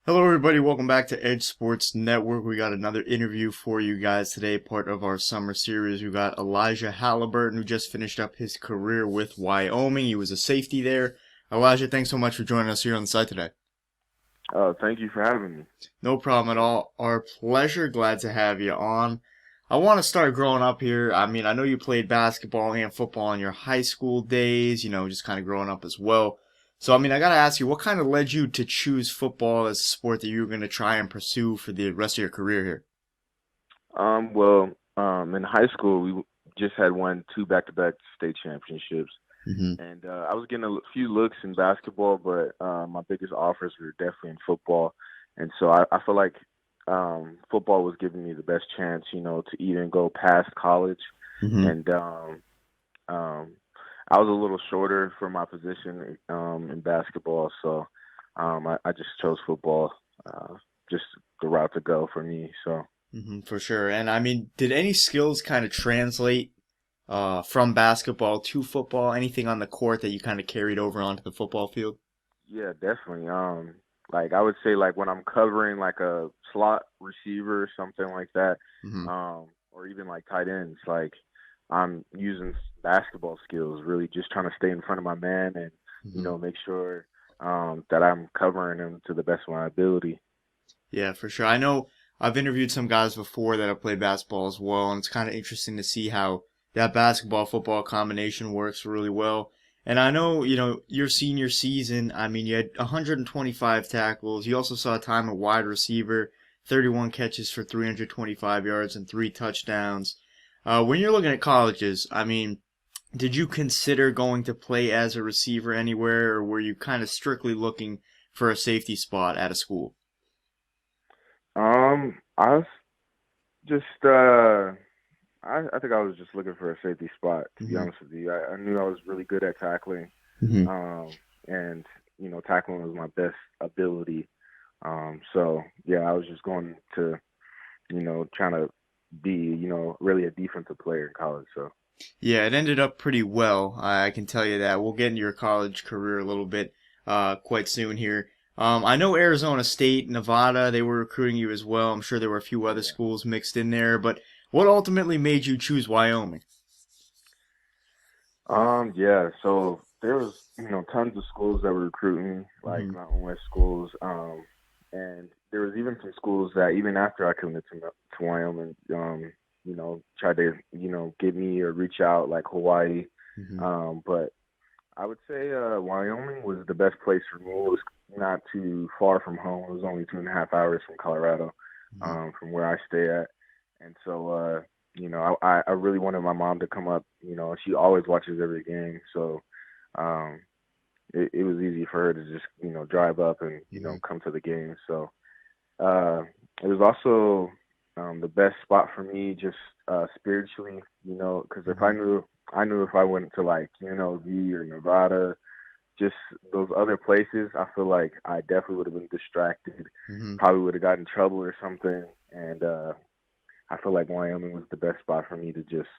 Hello, everybody. Welcome back to Edge Sports Network. We got another interview for you guys today, part of our summer series. We got Alijah Halliburton, who just finished up his career with Wyoming. He was a safety there. Elijah, thanks so much for joining us here on the site today. Thank you for having me. No problem at all. Our pleasure. Glad to have you on. I want to start growing up here. I mean, I know you played basketball and football in your high school days, just kind of growing up as well. So, I mean, I got to ask you, what kind of led you to choose football as a sport that you were going to try and pursue for the rest of your career here? In high school, we just had won two back-to-back state championships, Hmm. and I was getting a few looks in basketball, but my biggest offers were definitely in football, and so I feel like football was giving me the best chance, to even go past college, Hmm. and um, I was a little shorter for my position in basketball, so I just chose football, just the route to go for me. So. For sure. And I mean, did any skills kind of translate from basketball to football? Anything on the court that you kind of carried over onto the football field? Yeah, definitely. Like I would say, like when I'm covering like a slot receiver or something like that, Hmm. or even like tight ends, like I'm using basketball skills, really just trying to stay in front of my man and Hmm. make sure that I'm covering him to the best of my ability. Yeah, for sure. I know I've interviewed some guys before that have played basketball as well, and it's kind of interesting to see how that basketball football combination works really well. And I know, your senior season, I mean, you had 125 tackles. You also saw time at wide receiver, 31 catches for 325 yards and three touchdowns. When you're looking at colleges, I mean, did you consider going to play as a receiver anywhere, or were you kind of strictly looking for a safety spot at a school? I was just I think I was just looking for a safety spot, to be Hmm. honest with you. I knew I was really good at tackling, Hmm. and tackling was my best ability. So yeah, I was just going to trying to be really a defensive player in college. So Yeah, it ended up pretty well. I can tell you that. We'll get into your college career a little bit quite soon here. I know Arizona State, Nevada, they were recruiting you as well. I'm sure there were a few other yeah. schools mixed in there, but what ultimately made you choose Wyoming? Yeah. So there was tons of schools that were recruiting, like Hmm. Mountain West schools. And there was even some schools that even after I committed to Wyoming, tried to get me or reach out, like Hawaii. Hmm. But I would say Wyoming was the best place for me. It was not too far from home. It was only 2.5 hours from Colorado, Hmm. from where I stay at. And so, I really wanted my mom to come up. She always watches every game. So um, it was easy for her to just, drive up and, Hmm. come to the game. So uh, it was also the best spot for me, just spiritually, because if Hmm. I knew if I went to like UNLV or Nevada, just those other places, I feel like I definitely would have been distracted, Hmm. probably would have gotten in trouble or something, and I feel like Wyoming was the best spot for me to just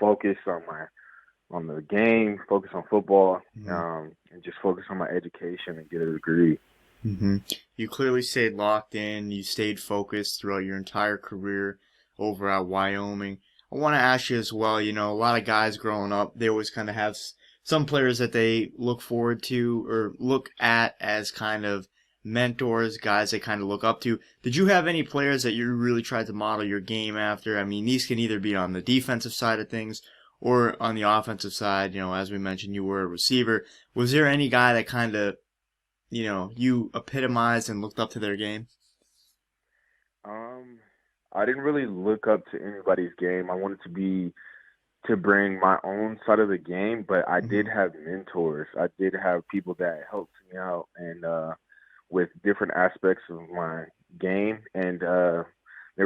focus on the game, focus on football, Hmm. and just focus on my education and get a degree. Hmm. You clearly stayed locked in. You stayed focused throughout your entire career over at Wyoming. I want to ask you as well, a lot of guys growing up, they always kind of have some players that they look forward to or look at as kind of mentors, guys they kind of look up to. Did you have any players that you really tried to model your game after? I mean, these can either be on the defensive side of things or on the offensive side. As we mentioned, you were a receiver. Was there any guy that kind of you epitomized and looked up to their game? Um, I didn't really look up to anybody's game. I wanted to bring my own side of the game, but I did Hmm. have mentors. I did have people that helped me out and with different aspects of my game. And there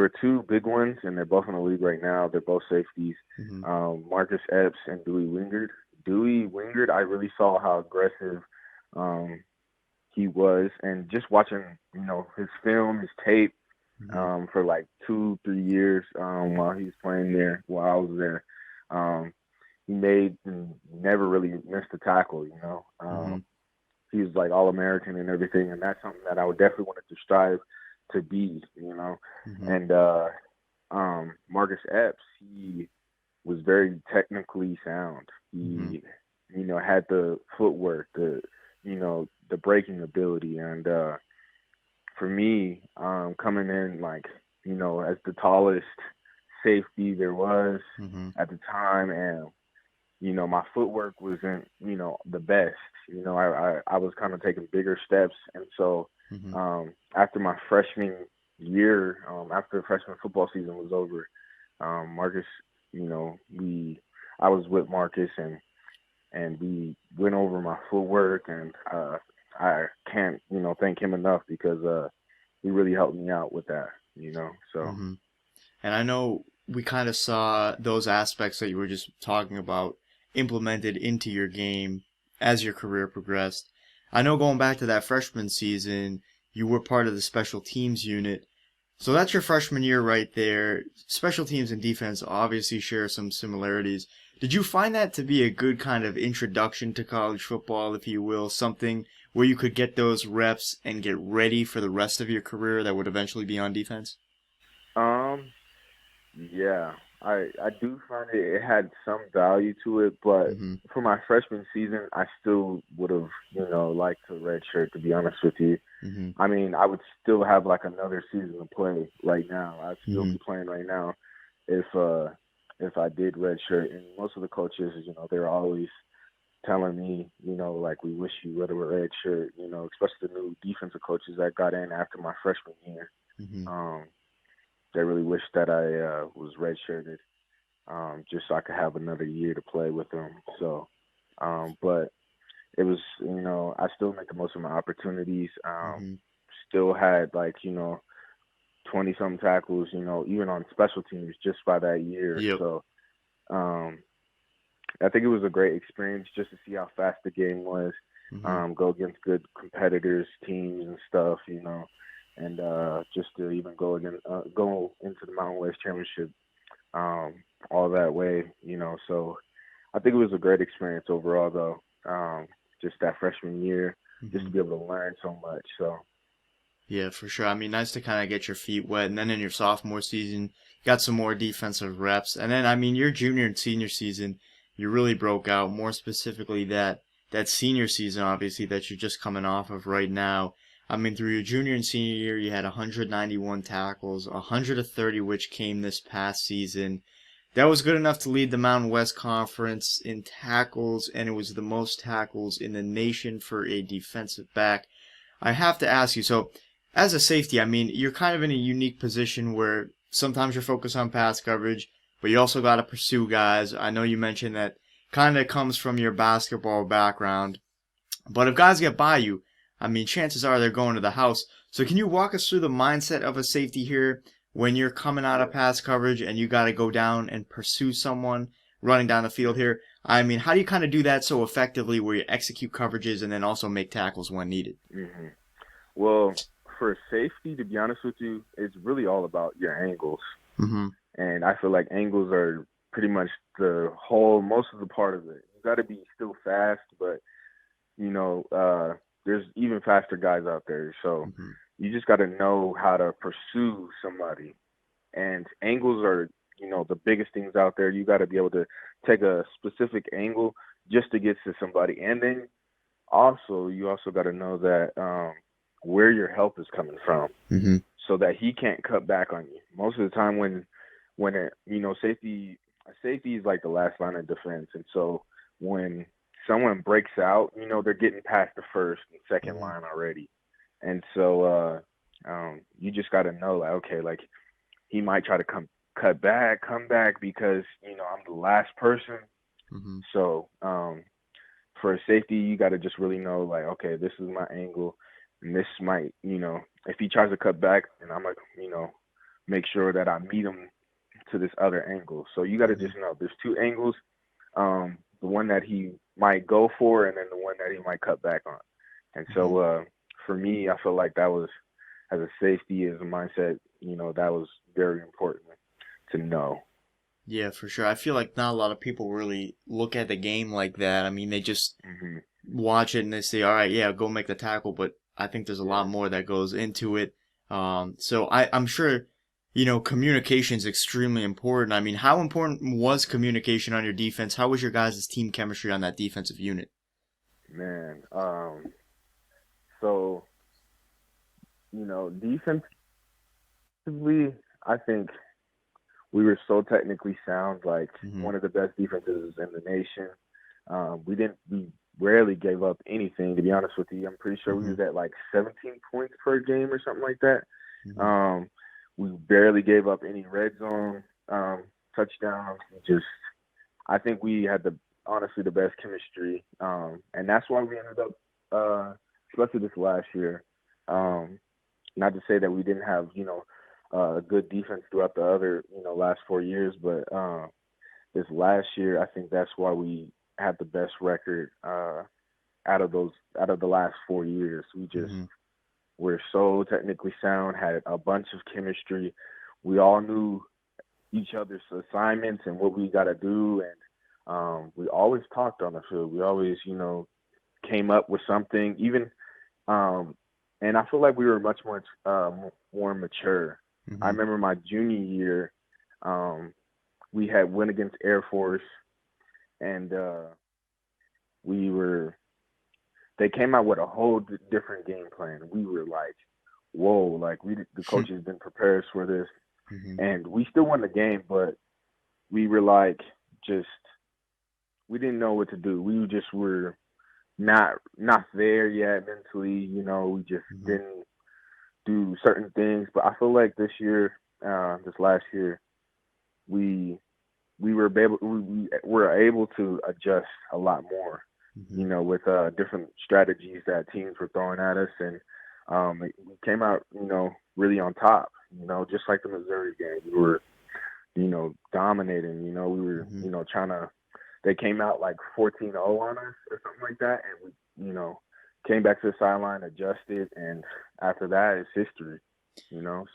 were two big ones, and they're both in the league right now. They're both safeties, Hmm. Marcus Epps and Dewey Wingard. Dewey Wingard, I really saw how aggressive um, he was, and just watching, his film, his tape Hmm. for like 2, 3 years while he was playing there, while I was there. Um, he made and never really missed a tackle, Hmm. he was like All American and everything, and that's something that I would definitely wanted to strive to be, Mm-hmm. And Marcus Epps, he was very technically sound. Mm-hmm. He, had the footwork, the breaking ability, and for me, coming in like, as the tallest safety there was Mm-hmm. at the time, and my footwork wasn't, the best. I was kind of taking bigger steps, and so Mm-hmm. after my freshman year, after the freshman football season was over, Marcus, we I was with Marcus, and we went over my footwork, and I can't, thank him enough because he really helped me out with that. So. Mm-hmm. And I know we kind of saw those aspects that you were just talking about implemented into your game as your career progressed. I know going back to that freshman season, you were part of the special teams unit. So that's your freshman year right there. Special teams and defense obviously share some similarities. Did you find that to be a good kind of introduction to college football, if you will, something where you could get those reps and get ready for the rest of your career that would eventually be on defense? Um, Yeah, I do find it had some value to it, but Mm-hmm. for my freshman season, I still would have, liked to redshirt, to be honest with you. Mm-hmm. I mean, I would still have like another season to play right now. I'd still Mm-hmm. be playing right now if I did redshirt. And most of the coaches, they're always telling me, like we wish you would have a redshirt, especially the new defensive coaches that got in after my freshman year. Mm-hmm. Um, they really wish that I was redshirted, just so I could have another year to play with them. So, but it was, I still made the most of my opportunities. Mm-hmm. Still had like, 20 some tackles, even on special teams just by that year. Yep. So, um, I think it was a great experience just to see how fast the game was, Mm-hmm. go against good competitors, teams and stuff, and just to even go into the Mountain West Championship um, all that way. So I think it was a great experience overall, though. Just that freshman year, just Mm-hmm. to be able to learn so much. So. Yeah, for sure. I mean, nice to kind of get your feet wet, and then in your sophomore season, got some more defensive reps, and then I mean, your junior and senior season, you really broke out. More specifically, that senior season, obviously, that you're just coming off of right now. I mean, through your junior and senior year, you had 191 tackles, 130 which came this past season. That was good enough to lead the Mountain West Conference in tackles, and it was the most tackles in the nation for a defensive back. I have to ask you, so as a safety, I mean, you're kind of in a unique position where sometimes you're focused on pass coverage, but you also got to pursue guys. I know you mentioned that kind of comes from your basketball background, but if guys get by you, I mean, chances are they're going to the house. So can you walk us through the mindset of a safety here when you're coming out of pass coverage and you got to go down and pursue someone running down the field here? I mean, how do you kind of do that so effectively where you execute coverages and then also make tackles when needed? hmm Well, for safety, to be honest with you, it's really all about your angles. Mm-hmm. And I feel like angles are pretty much most of the part of it. You got to be still fast, but there's even faster guys out there. So Mm-hmm. you just got to know how to pursue somebody. And angles are, the biggest things out there. You got to be able to take a specific angle just to get to somebody. And then you also got to know that where your help is coming from Mm-hmm. so that he can't cut back on you. Most of the time safety is like the last line of defense. And so when someone breaks out, they're getting past the first and second Mm-hmm. line already. And so you just got to know, like, okay, like he might try to come back because, I'm the last person. Mm-hmm. So for a safety, you got to just really know, like, okay, this is my angle. And this might, if he tries to cut back, then I'm going to, make sure that I meet him to this other angle. So you got to Mm-hmm. just know there's two angles, the one that he might go for and then the one that he might cut back on. And Mm-hmm. so for me, I feel like that was, as a safety, as a mindset, that was very important to know. Yeah, for sure. I feel like not a lot of people really look at the game like that. I mean, they just hmm watch it and they say, all right, yeah, go make the tackle, but I think there's a lot Yeah, more that goes into it. So I'm sure, communication is extremely important. I mean, how important was communication on your defense? How was your guys' team chemistry on that defensive unit? man. So defensively, I think we were so technically sound, like Hmm. one of the best defenses in the nation. We rarely gave up anything, to be honest with you. I'm pretty sure we Hmm. was at like 17 points per game or something like that. Hmm. Um, we barely gave up any red zone touchdowns. I think we had honestly the best chemistry, and that's why we ended up, especially this last year. Um, Not to say that we didn't have good defense throughout the other last 4 years, but this last year I think that's why we had the best record out of the last 4 years. We just Hmm. were so technically sound, had a bunch of chemistry. We all knew each other's assignments and what we got to do, and we always talked on the field. We always came up with something, even um, and I feel like we were much more mature. I Hmm. remember my junior year, um, we had went against Air Force, and we were they came out with a whole different game plan. We were like, whoa, like the coaches didn't prepare us for this, Hmm. and we still won the game, but we were like just we didn't know what to do. We just were not there yet mentally. We just Hmm. didn't do certain things. But I feel like this last year, we we were able to adjust a lot more. Hmm. With different strategies that teams were throwing at us, and we came out, really on top. Just like the Missouri game, we were, dominating. We were, Hmm. trying to. They came out like 14-0 on us or something like that, and we, came back to the sideline, adjusted, and after that, it's history.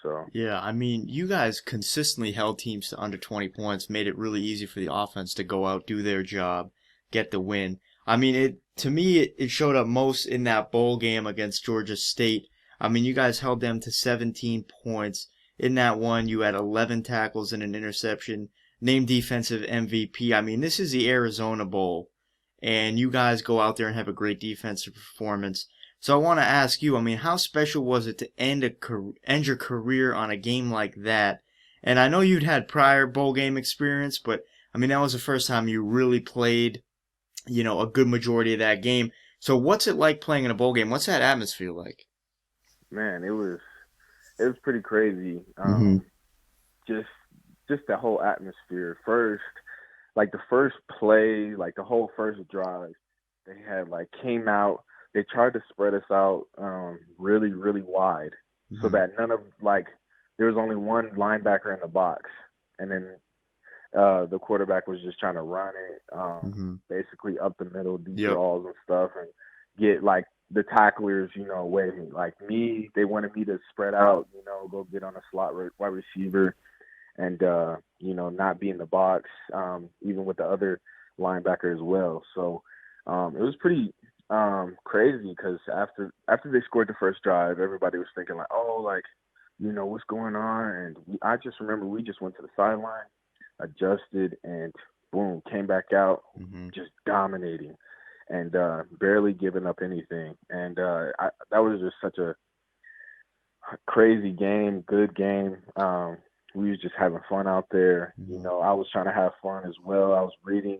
So Yeah, I mean, you guys consistently held teams to under 20 points, made it really easy for the offense to go out, do their job, get the win. I mean, to me, it showed up most in that bowl game against Georgia State. I mean, you guys held them to 17 points. In that one, you had 11 tackles and an interception, named defensive MVP. I mean, this is the Arizona Bowl, and you guys go out there and have a great defensive performance. So I want to ask you, I mean, how special was it to end your career on a game like that? And I know you'd had prior bowl game experience, but I mean, that was the first time you really played, a good majority of that game. So what's it like playing in a bowl game? What's that atmosphere like? man, it was pretty crazy. Mm-hmm. Just just the whole atmosphere. First, like the first play, like the whole first drive, they had like came out. They tried to spread us out really, really wide, so Mm-hmm. that none of like there was only one linebacker in the box, and then the quarterback was just trying to run it, Mm-hmm. basically up the middle, deep Yep. draws and stuff, and get like the tacklers, away. Like me, they wanted me to spread out, go get on a slot wide receiver, and not be in the box, even with the other linebacker as well. So it was pretty crazy because after they scored the first drive, everybody was thinking like, oh, like what's going on, and I just remember we just went to the sideline, adjusted, and boom, came back out, Mm-hmm. just dominating and barely giving up anything. And that was just such a crazy game, good game. We was just having fun out there. Mm-hmm. I was trying to have fun as well. I was reading,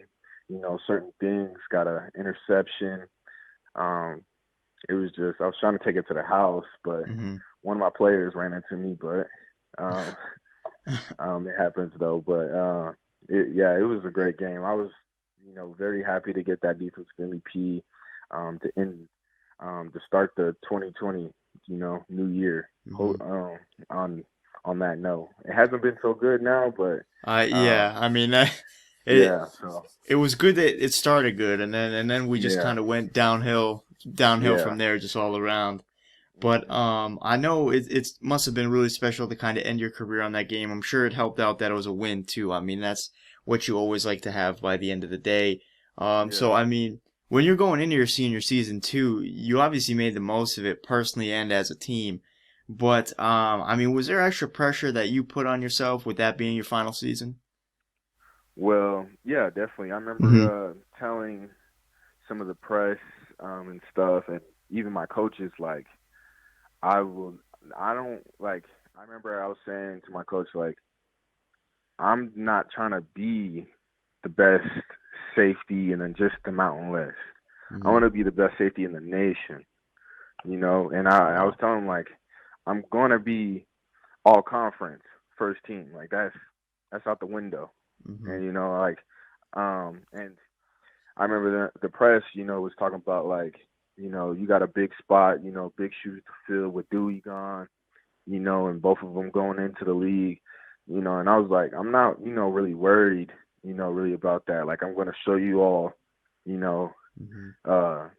certain things, got an interception. Um, it was just I was trying to take it to the house, but Mm-hmm. one of my players ran into me. But um, it happens though. But it was a great game. I was, very happy to get that defensive MVP to end to start the 2020, new year. Mm-hmm. On that note, it hasn't been so good now, but Yeah, I mean, it yeah. So it was good that it started good, and then we just yeah, kind of went downhill yeah, from there, just all around. But hmm I know it must have been really special to kind of end your career on that game. I'm sure it helped out that it was a win too. I mean, that's what you always like to have by the end of the day. So yeah. I mean, when you're going into your senior season too, you obviously made the most of it personally and as a team. But I mean, was there extra pressure that you put on yourself with that being your final season? Well, yeah, definitely. I Hmm. remember telling some of the press and stuff, and even my coaches, like, I will, I don't like. I remember I was saying to my coach, like, I'm not trying to be the best safety and then just the Mountain West. I Hmm. want to be the best safety in the nation, you know. And I was Wow. telling him, like, I'm going to be all conference first team. Like, that's out the window. Hmm. And like, and I remember the press, was talking about, like, you got a big spot, big shoes to fill with Dewey gone, and both of them going into the league, and I was like, I'm not, really worried, really about that. Like, I'm going to show you all, you know, Hmm. uh,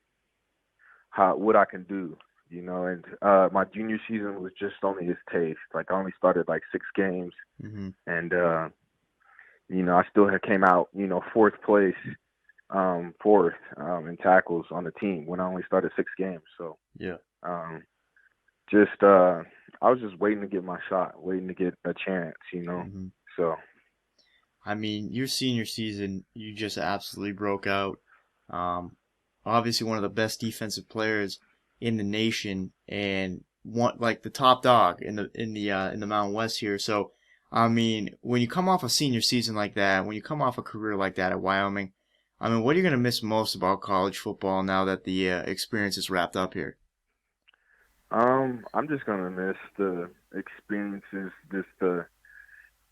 what I can do, and my junior season was just only his taste. Like, I only started like 6 games, Hmm. and I still had came out, fourth place, fourth in tackles on the team when I only started 6 games. So Yeah. um, just I was just waiting to get my shot, waiting to get a chance. Hmm. So I mean, your senior season, you just absolutely broke out. Um, Obviously one of the best defensive players in the nation, and one like the top dog in the Mountain West here. So, I mean, when you come off a senior season like that, when you come off a career like that at Wyoming, I mean, what are you gonna miss most about college football now that the experience is wrapped up here? I'm just gonna miss the experiences, just the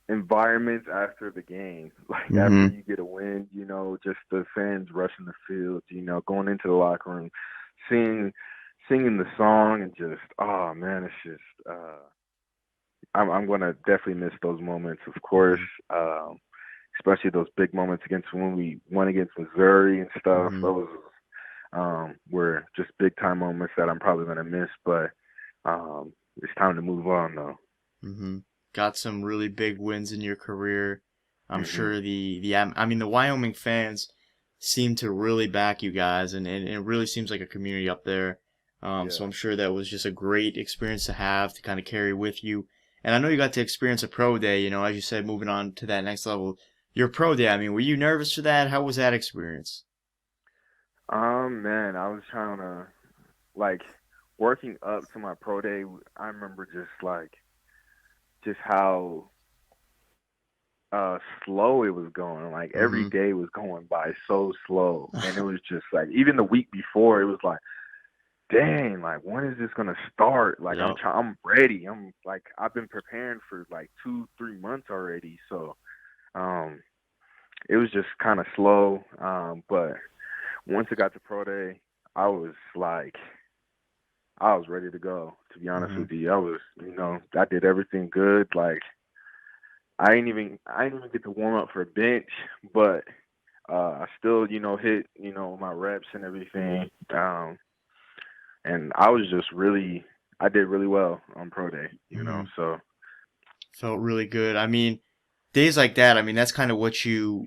environments after the game. Like, after Mm-hmm. you get a win, just the fans rushing the field, going into the locker room, sing singing the song, and just, oh man, it's just I'm gonna definitely miss those moments, of course. Mm-hmm. Especially those big moments against when we won against Missouri and stuff. Mm-hmm. Those were just big time moments that I'm probably gonna miss, but it's time to move on though. Mm-hmm. Got some really big wins in your career. I'm Mhm. sure I mean the Wyoming fans seem to really back you guys, and it really seems like a community up there. So Yeah. I'm sure that was just a great experience to have to kind of carry with you. And I know you got to experience a pro day, as you said, moving on to that next level. Your pro day, I mean, were you nervous for that? How was that experience? Man, I was trying to, like, working up to my pro day. I remember just how slow it was going. Like, every Mm-hmm. day was going by so slow, and it was just like, even the week before, it was like, dang, like, when is this gonna start? Like, Yep. I'm ready. I'm like, I've been preparing for like 2-3 months already. So um, it was just kind of slow. But once it got to pro day, I was like, I was ready to go. To be honest Mm-hmm. with you, I did everything good. Like, I didn't even get to warm up for bench, but I still, hit, my reps and everything. And I did really well on pro day. Mm-hmm. So Felt really good. I mean, days like that, I mean, that's kind of what you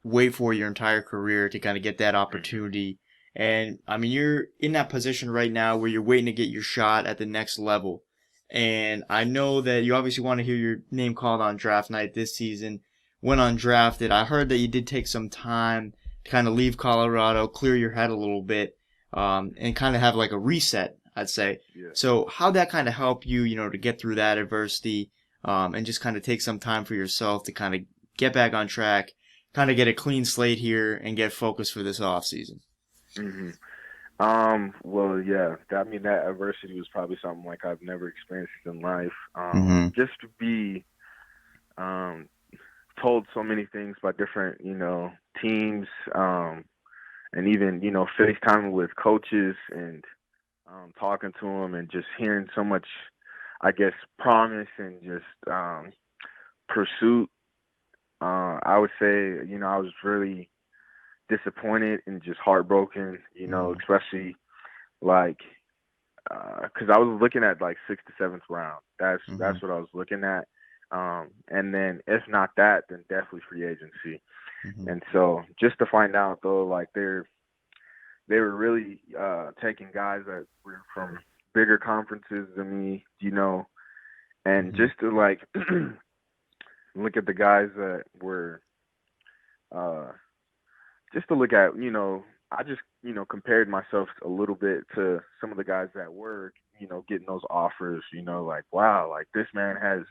wait for your entire career to kind of get that mhm. opportunity. And I mean, you're in that position right now where you're waiting to get your shot at the next level. And I know that you obviously want to hear your name called on draft night this season. When undrafted, I heard that you did take some time to kind of leave Colorado, clear your head a little bit, and kind of have like a reset, I'd say. Yeah. So how that kind of help you, to get through that adversity, and just kind of take some time for yourself to kind of get back on track, kind of get a clean slate here and get focused for this off season. hmm Well, yeah. That adversity was probably something like I've never experienced in life. Mm-hmm. Just to be um, told so many things by different, teams, and even, FaceTime with coaches and talking to them and just hearing so much, I guess, promise and just pursuit. I would say, I was really disappointed and just heartbroken, Mm-hmm. especially like because I was looking at like sixth to seventh round. Mm-hmm. That's what I was looking at. And then if not that, then definitely free agency. Mm-hmm. And so just to find out though, like they were really taking guys that were from bigger conferences than me, and Hmm. just to like look at the guys that were uh, just to look at, I just, compared myself a little bit to some of the guys that were, getting those offers, like, wow, like this man has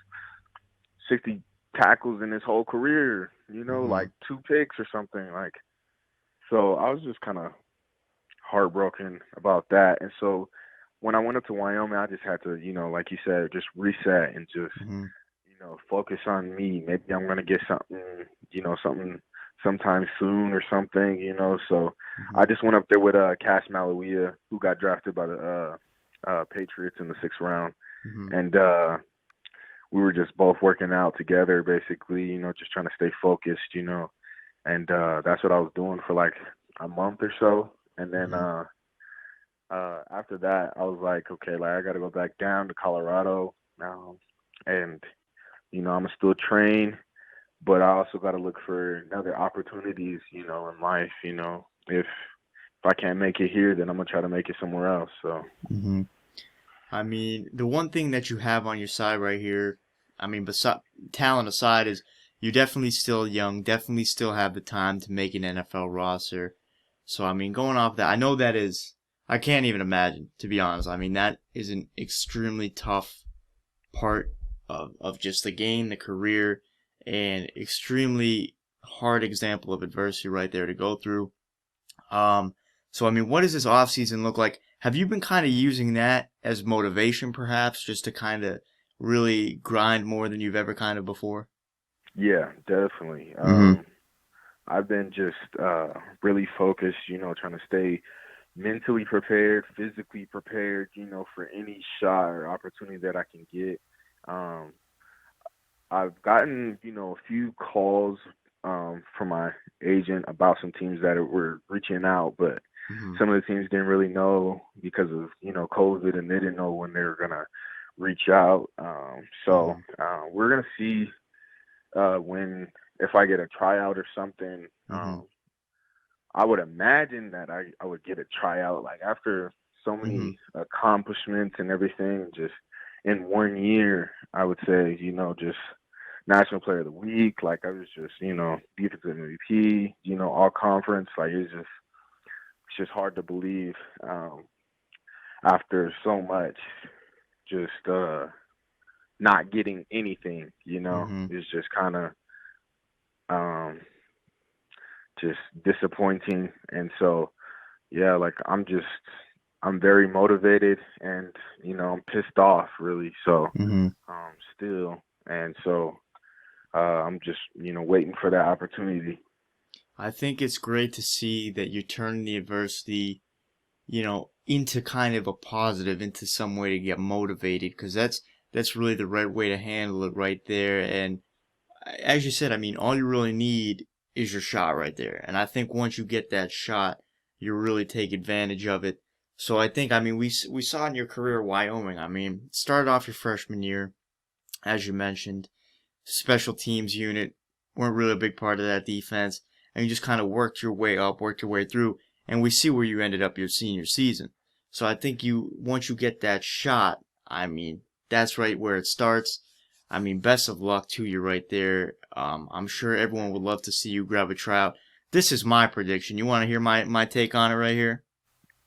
60 tackles in his whole career, Hmm. like 2 picks or something. Like, so I was just kind of heartbroken about that. And so when I went up to Wyoming, I just had to, like you said, just reset and just, Hmm. focus on me. Maybe I'm going to get something, something sometime soon or something, So I Hmm. just went up there with Cash Malawia, who got drafted by the Patriots in the 6th round. Hmm. And we were just both working out together, basically, just trying to stay focused, And that's what I was doing for like a month or so. And then Hmm. after that, I was like, okay, like I got to go back down to Colorado now, and I'm gonna still train, but I also got to look for other opportunities, in life. If I can't make it here, then I'm gonna try to make it somewhere else. So Hmm. I mean, the one thing that you have on your side right here, I mean, beside talent aside, is you're definitely still young, definitely still have the time to make an NFL roster. So, I mean, going off that, I know that is, I can't even imagine, to be honest. I mean, that is an extremely tough part of just the game, the career, and extremely hard example of adversity right there to go through. Um, so I mean, what does this off season look like? Have you been kind of using that as motivation, perhaps, just to kind of really grind more than you've ever kind of before? yeah, definitely. Mm-hmm. I've been just really focused, trying to stay mentally prepared, physically prepared, for any shot or opportunity that I can get. Um, I've gotten, a few calls from my agent about some teams that were reaching out, but Mm-hmm. some of the teams didn't really know because of, COVID, and they didn't know when they were gonna reach out. So Mm-hmm. we're gonna see when if I get a tryout or something. Mm-hmm. I would imagine that I would get a tryout like after so Mm-hmm. many accomplishments and everything just in one year. I would say, just National Player of the Week. Like I was just, defensive MVP, all conference. Like it's just hard to believe after so much just not getting anything, Mm-hmm. It's just kind of um just disappointing. And so yeah, like I'm very motivated, and I'm pissed off really. So Mm-hmm. still, and so I'm just waiting for that opportunity. I think it's great to see that you're turning the adversity, into kind of a positive, into some way to get motivated, because that's really the right way to handle it right there. And as you said, I mean, all you really need is your shot right there. And I think once you get that shot, you really take advantage of it. So I think, I mean, we saw in your career at Wyoming. I mean, started off your freshman year, as you mentioned, special teams unit weren't really a big part of that defense, and you just kind of worked your way up, worked your way through, and we see where you ended up your senior season. So I think once you get that shot, I mean, that's right where it starts. I mean, best of luck to you right there. I'm sure everyone would love to see you grab a tryout. This is my prediction. You want to hear my take on it right here?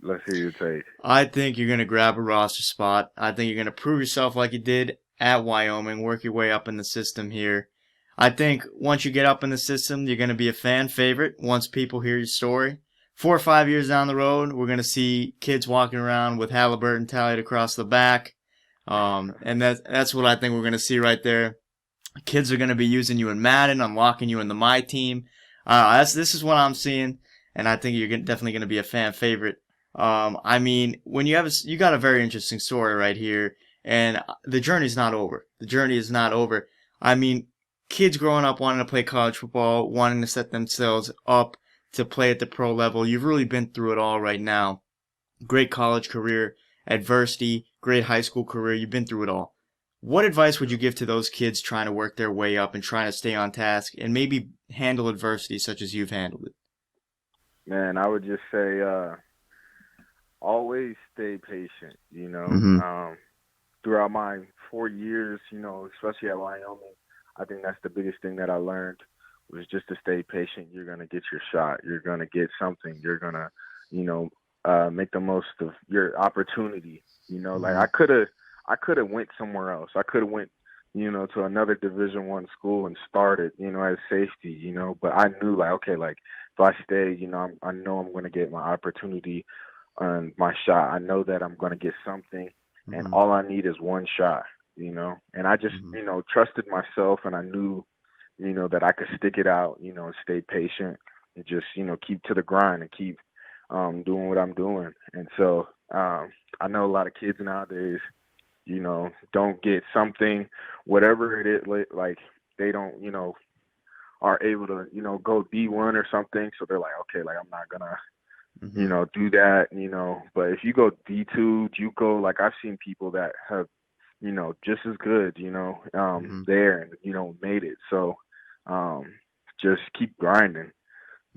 Let's hear your take. I think you're going to grab a roster spot. I think you're going to prove yourself like you did at Wyoming, work your way up in the system here. I think once you get up in the system, you're going to be a fan favorite once people hear your story. 4 or 5 years down the road, we're going to see kids walking around with Halliburton tallied across the back. And that's what I think we're going to see right there. Kids are going to be using you in Madden, unlocking you in the My Team. This is what I'm seeing, and I think you're definitely going to be a fan favorite. I mean, when you got a very interesting story right here, and the journey's not over. The journey is not over. I mean, kids growing up wanting to play college football, wanting to set themselves up to play at the pro level. You've really been through it all right now. Great college career, adversity, great high school career. You've been through it all. What advice would you give to those kids trying to work their way up and trying to stay on task and maybe handle adversity such as you've handled it? Man, I would just say always stay patient. Mm-hmm. Throughout my 4 years, especially at Wyoming, I think that's the biggest thing that I learned was just to stay patient. You're gonna get your shot. You're gonna get something. You're gonna, you know, make the most of your opportunity. Like Mm-hmm. I could have went somewhere else. I could have went, to another Division 1 school and started, as safety. But I knew like, okay, like if I stay, I know I'm gonna get my opportunity on my shot. I know that I'm gonna get something, and Mm-hmm. all I need is one shot. And I just, Mm-hmm. trusted myself, and I knew, that I could stick it out, and stay patient and just, keep to the grind and keep doing what I'm doing. And so I know a lot of kids nowadays, don't get something, whatever it is, like they don't, are able to, go D1 or something. So they're like, okay, like I'm not gonna, Mm-hmm. do that, But if you go D2, JUCO, like I've seen people that have, just as good, Mm-hmm. there and, made it. So just keep grinding,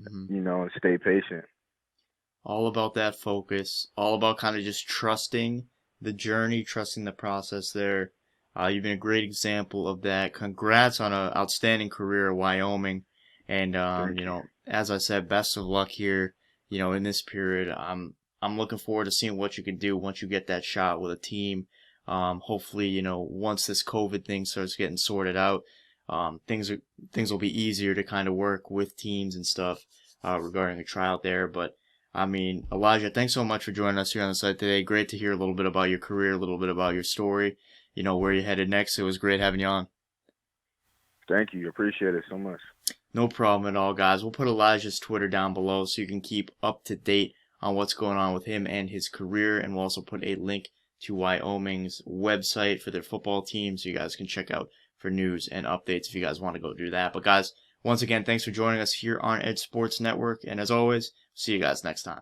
Mm-hmm. and stay patient. All about that focus, all about kind of just trusting the journey, trusting the process there. You've been a great example of that. Congrats on an outstanding career at Wyoming. And Thank you. as I said, best of luck here, in this period. I'm looking forward to seeing what you can do once you get that shot with a team. Hopefully, once this COVID thing starts getting sorted out, things will be easier to kind of work with teams and stuff regarding a tryout there. But I mean, Elijah, thanks so much for joining us here on the site today. Great to hear a little bit about your career, a little bit about your story, where you're headed next. It was great having you on. Thank you. Appreciate it so much. No problem at all, guys. We'll put Elijah's Twitter down below so you can keep up to date on what's going on with him and his career. And we'll also put a link to Wyoming's website for their football team so you guys can check out for news and updates if you guys want to go do that. But guys, once again, thanks for joining us here on Edge Sports Network. And as always, see you guys next time.